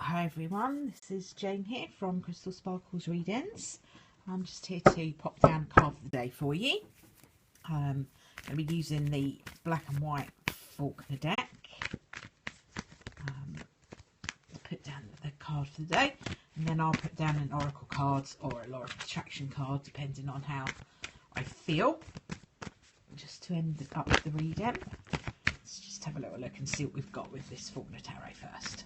Hi everyone, this is Jane here from Crystal Sparkles Readings. I'm just here to pop down a card of the day for you. I'm going to be using the black and white Faulkner deck. Put down the card for the day, and then I'll put down an oracle card or a law of attraction card depending on how I feel. Just to end up the reading, let's just have a little look and see what we've got with this Faulkner Tarot first.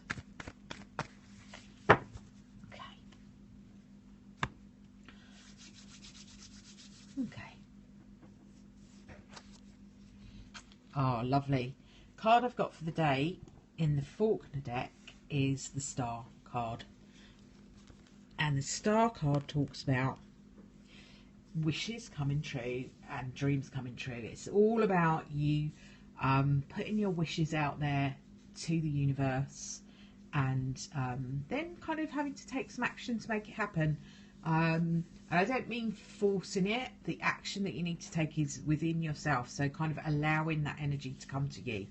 Okay. Oh, lovely. Card I've got for the day in the Faulkner deck is the Star card. And the Star card talks about wishes coming true and dreams coming true. It's all about you putting your wishes out there to the universe and then kind of having to take some action to make it happen. And I don't mean forcing it. The action that you need to take is within yourself. So kind of allowing that energy to come to you.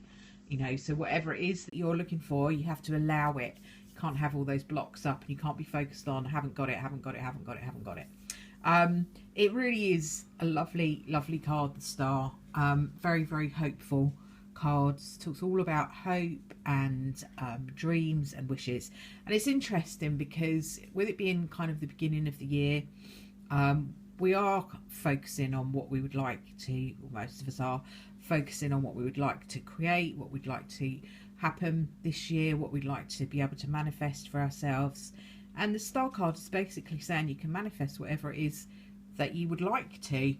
You know, so whatever it is that you're looking for, you have to allow it. You can't have all those blocks up and you can't be focused on, haven't got it, haven't got it, haven't got it, haven't got it. It really is a lovely, lovely card, the Star. Very, very hopeful cards. Talks all about hope and dreams and wishes. And it's interesting because with it being kind of the beginning of the year, we are focusing on what we would like to, or most of us are focusing on what we would like to create, what we'd like to happen this year, what we'd like to be able to manifest for ourselves. And the Star card is basically saying you can manifest whatever it is that you would like to. You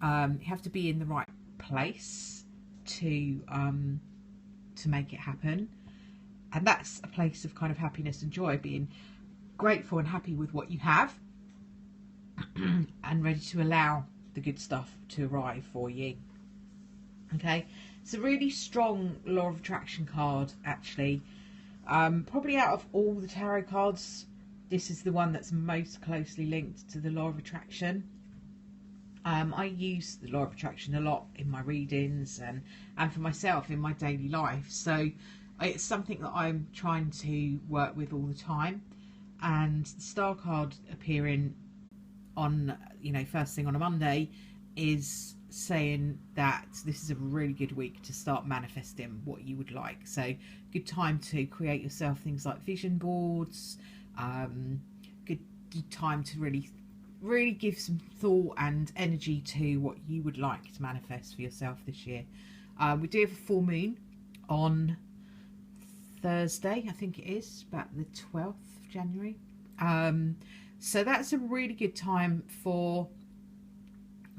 have to be in the right place to make it happen. And that's a place of kind of happiness and joy, being grateful and happy with what you have and ready to allow the good stuff to arrive for you. Okay, it's a really strong law of attraction card, actually. Probably out of all the tarot cards, this is the one that's most closely linked to the law of attraction. I use the law of attraction a lot in my readings and for myself in my daily life. So it's something that I'm trying to work with all the time. And the Star card appearing on, you know, first thing on a Monday is saying that this is a really good week to start manifesting what you would like. So good time to create yourself things like vision boards. Good time to really give some thought and energy to what you would like to manifest for yourself this year. We do have a full moon on Thursday, I think it is, about the 12th of January. So that's a really good time for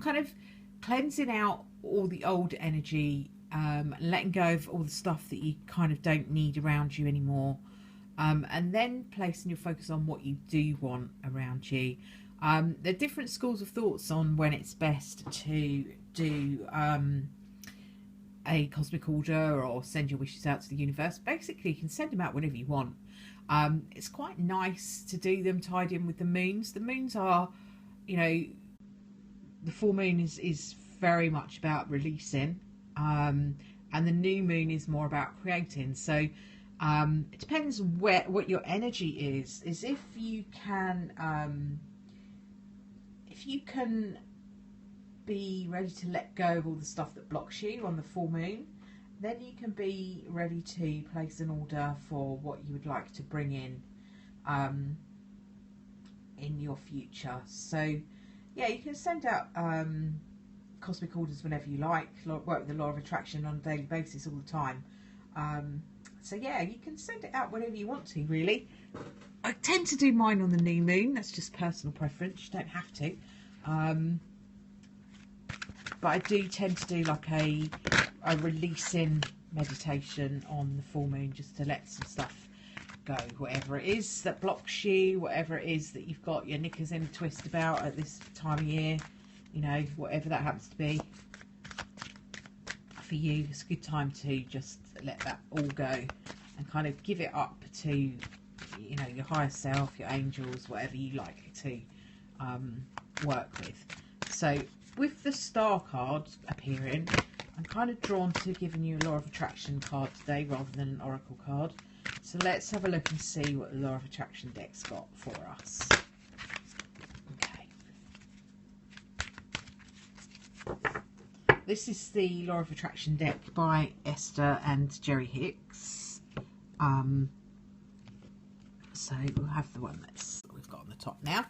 kind of cleansing out all the old energy, letting go of all the stuff that you kind of don't need around you anymore, and then placing your focus on what you do want around you. There are different schools of thoughts on when it's best to do a cosmic order or send your wishes out to the universe. Basically, you can send them out whenever you want. It's quite nice to do them tied in with the moons. The moons are, you know, the full moon is very much about releasing, and the new moon is more about creating. So it depends what your energy is if you can be ready to let go of all the stuff that blocks you on the full moon, then you can be ready to place an order for what you would like to bring in your future. So yeah, you can send out cosmic orders whenever you like. Work with the law of attraction on a daily basis all the time. So yeah, you can send it out whenever you want to, really. I tend to do mine on the new moon. That's just personal preference. You don't have to. But I do tend to do like a releasing meditation on the full moon, just to let some stuff go, whatever it is that blocks you, whatever it is that you've got your knickers in a twist about at this time of year, you know, whatever that happens to be for you. It's a good time to just let that all go and kind of give it up to, you know, your higher self, your angels, whatever you like to work with. So with the Star card appearing, I'm kind of drawn to giving you a law of attraction card today rather than an oracle card. So let's have a look and see what the Law of Attraction deck's got for us. Okay. This is the Law of Attraction deck by Esther and Jerry Hicks. So we'll have the one that we've got on the top now.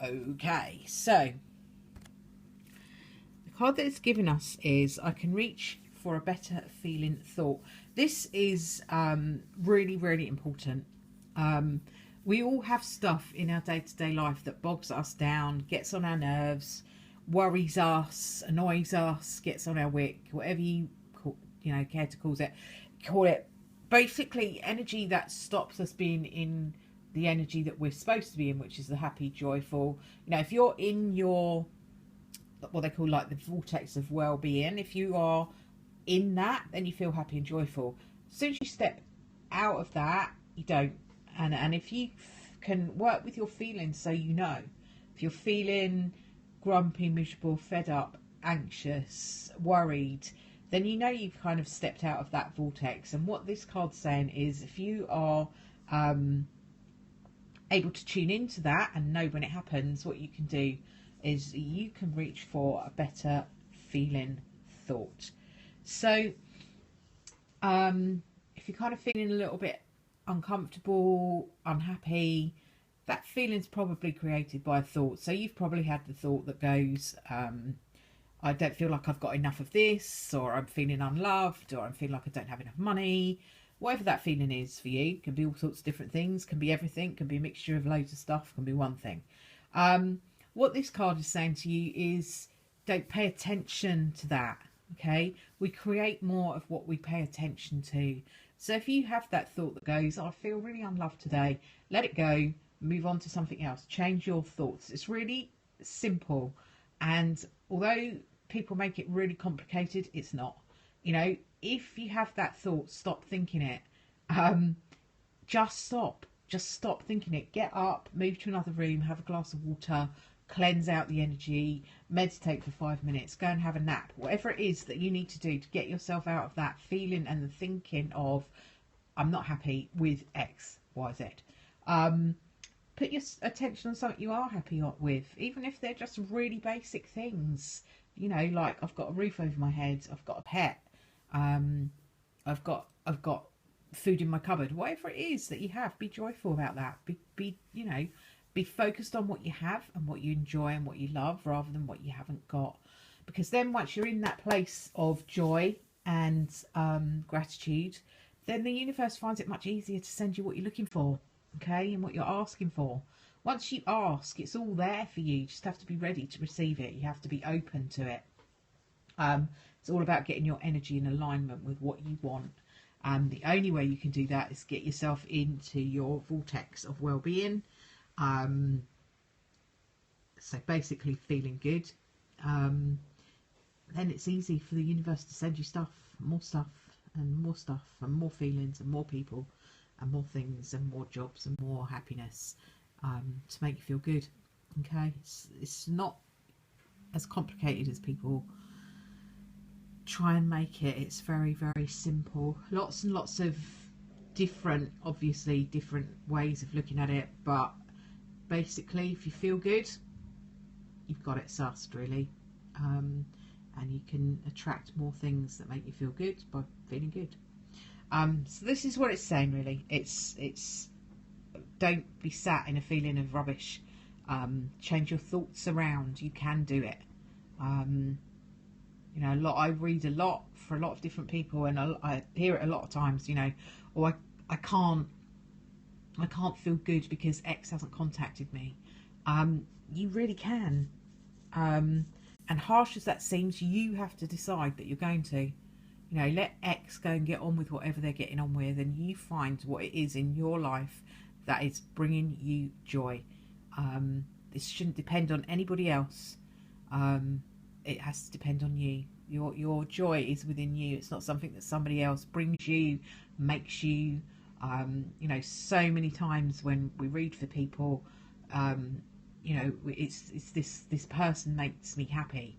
Okay, so the card that it's given us is I can reach for a better feeling thought. This is really, really important. We all have stuff in our day-to-day life that bogs us down, gets on our nerves, worries us, annoys us, gets on our wick, whatever you call, care to call it. Basically, energy that stops us being in the energy that we're supposed to be in, which is the happy, joyful. If you're in your, what they call like the vortex of well-being, if you are in that, then you feel happy and joyful. As soon as you step out of that, you don't. And if you can work with your feelings, so if you're feeling grumpy, miserable, fed up, anxious, worried, then you've kind of stepped out of that vortex. And what this card's saying is, if you are able to tune into that and know when it happens, what you can do is you can reach for a better feeling thought. So if you're kind of feeling a little bit uncomfortable, unhappy, that feeling's probably created by a thought. So you've probably had the thought that goes, I don't feel like I've got enough of this, or I'm feeling unloved, or I'm feeling like I don't have enough money. Whatever that feeling is for you, can be all sorts of different things, can be everything, can be a mixture of loads of stuff, can be one thing. What this card is saying to you is, don't pay attention to that, okay? We create more of what we pay attention to. So if you have that thought that goes, I feel really unloved today, let it go, move on to something else, change your thoughts. It's really simple, and although people make it really complicated, it's not. If you have that thought, stop thinking it. Just stop thinking it. Get up, move to another room, have a glass of water, cleanse out the energy, meditate for 5 minutes, go and have a nap. Whatever it is that you need to do to get yourself out of that feeling and the thinking of, I'm not happy with X, Y, Z. Put your attention on something you are happy with, even if they're just really basic things. Like I've got a roof over my head, I've got a pet, I've got food in my cupboard. Whatever it is that you have, be joyful about that. Be focused on what you have and what you enjoy and what you love, rather than what you haven't got. Because then once you're in that place of joy and gratitude, then the universe finds it much easier to send you what you're looking for, okay, and what you're asking for. Once you ask, it's all there for you. You just have to be ready to receive it. You have to be open to it. It's all about getting your energy in alignment with what you want. The only way you can do that is get yourself into your vortex of well-being. So basically feeling good. Then it's easy for the universe to send you stuff, and more feelings and more people and more things and more jobs and more happiness, to make you feel good. Okay, it's not as complicated as people try and make it. It's very, very simple. Lots and lots of different ways of looking at it, but basically, if you feel good, you've got it sussed, really. And you can attract more things that make you feel good by feeling good. So this is what it's saying, really. It's don't be sat in a feeling of rubbish. Change your thoughts around. You can do it. I read a lot for a lot of different people, and I hear it a lot of times. I can't feel good because X hasn't contacted me. You really can. And harsh as that seems, you have to decide that you're going to. Let X go and get on with whatever they're getting on with, and you find what it is in your life that is bringing you joy. This shouldn't depend on anybody else. It has to depend on you. Your joy is within you. It's not something that somebody else brings you, makes you. So many times when we read for people, it's this person makes me happy.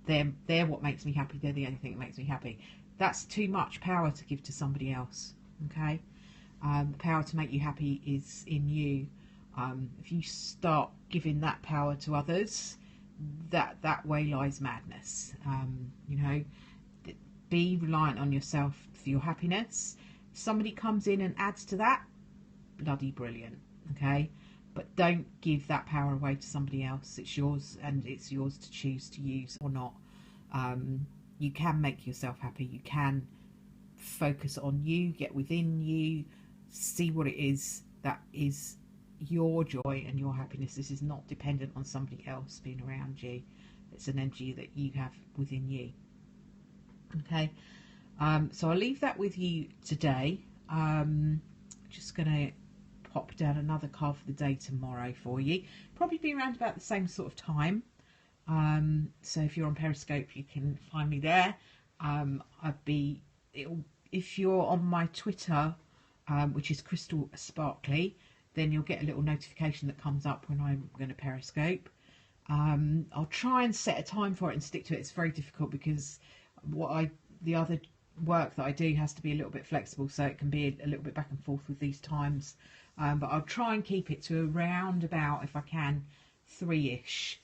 They're what makes me happy. They're the only thing that makes me happy. That's too much power to give to somebody else. Okay, the power to make you happy is in you. If you start giving that power to others, that way lies madness. You know, be reliant on yourself for your happiness. If somebody comes in and adds to that, bloody brilliant. Okay, but don't give that power away to somebody else. It's yours, and it's yours to choose to use or not. You can make yourself happy. You can focus on you, get within you, see what it is that is your joy and your happiness. This is not dependent on somebody else being around you. It's an energy that you have within you. Okay, so I'll leave that with you today. Just gonna pop down another card for the day tomorrow for you. Probably be around about the same sort of time. So if you're on Periscope, you can find me there. If you're on my Twitter, which is Crystal Sparkly, then you'll get a little notification that comes up when I'm going to Periscope. I'll try and set a time for it and stick to it. It's very difficult because the other work that I do has to be a little bit flexible, so it can be a little bit back and forth with these times. But I'll try and keep it to around about, if I can, 3-ish,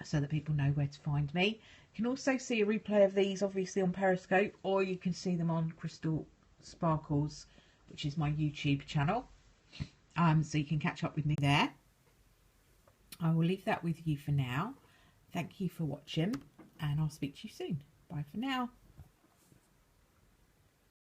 so that people know where to find me. You can also see a replay of these obviously on Periscope, or you can see them on Crystal Sparkles, which is my YouTube channel. So you can catch up with me there. I will leave that with you for now. Thank you for watching, and I'll speak to you soon. Bye for now.